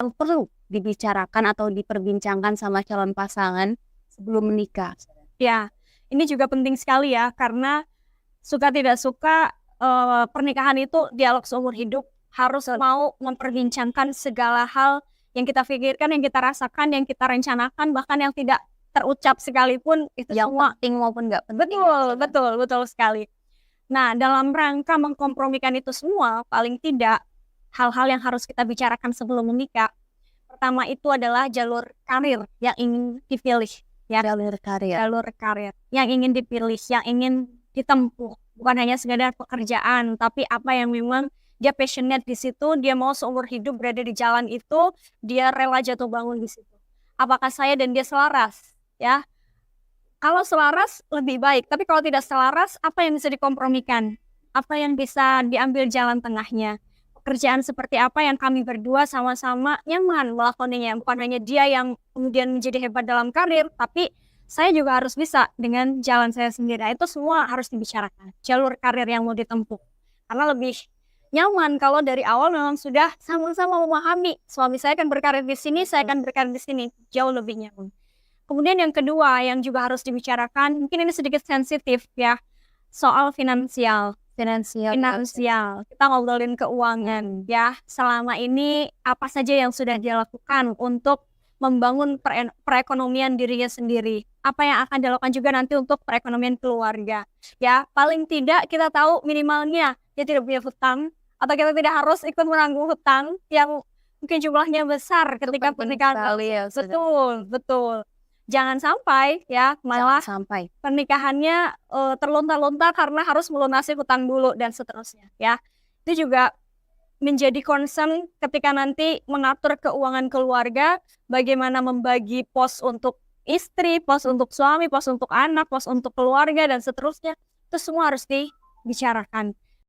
yang perlu dibicarakan atau diperbincangkan sama calon pasangan sebelum menikah? Ya, ini juga penting sekali ya, karena suka tidak suka pernikahan itu dialog seumur hidup, harus mau memperbincangkan segala hal yang kita pikirkan, yang kita rasakan, yang kita rencanakan, bahkan yang tidak terucap sekalipun itu Yang semua. penting maupun nggak penting. Betul sekali. Nah, dalam rangka mengkompromikan itu semua, paling tidak hal-hal yang harus kita bicarakan sebelum menikah. Pertama itu adalah jalur karir yang ingin dipilih, ya. Jalur karir. Jalur karir yang ingin dipilih, yang ingin ditempuh. Bukan hanya sekedar pekerjaan, tapi apa yang memang dia passionate di situ, dia mau seumur hidup berada di jalan itu, dia rela jatuh bangun di situ. Apakah saya dan dia selaras, ya? Kalau selaras lebih baik, tapi kalau tidak selaras, apa yang bisa dikompromikan? Apa yang bisa diambil jalan tengahnya? Pekerjaan seperti apa yang kami berdua sama-sama nyaman melakoninya? Bukan hanya dia yang kemudian menjadi hebat dalam karir, tapi saya juga harus bisa dengan jalan saya sendiri. Nah, itu semua harus dibicarakan. Jalur karir yang mau ditempuh. Karena lebih nyaman kalau dari awal memang sudah sama-sama memahami. Suami saya akan berkarir di sini, saya akan berkarir di sini. Jauh lebih nyaman. Kemudian yang kedua yang juga harus dibicarakan, mungkin ini sedikit sensitif ya, soal finansial. Kita ngobrolin keuangan ya. Selama ini apa saja yang sudah dia lakukan untuk membangun perekonomian dirinya sendiri. Apa yang akan dilakukan juga nanti untuk perekonomian keluarga. Ya, paling tidak kita tahu minimalnya dia tidak punya hutang, atau kita tidak harus ikut menanggung hutang yang mungkin jumlahnya besar ketika pernikahan. Ya, Betul. Jangan sampai ya malah pernikahannya terlunta-lunta karena harus melunasi hutang dulu dan seterusnya ya. Itu juga menjadi concern ketika nanti mengatur keuangan keluarga, bagaimana membagi pos untuk istri, pos untuk suami, pos untuk anak, pos untuk keluarga dan seterusnya. Itu semua harus dibicarakan.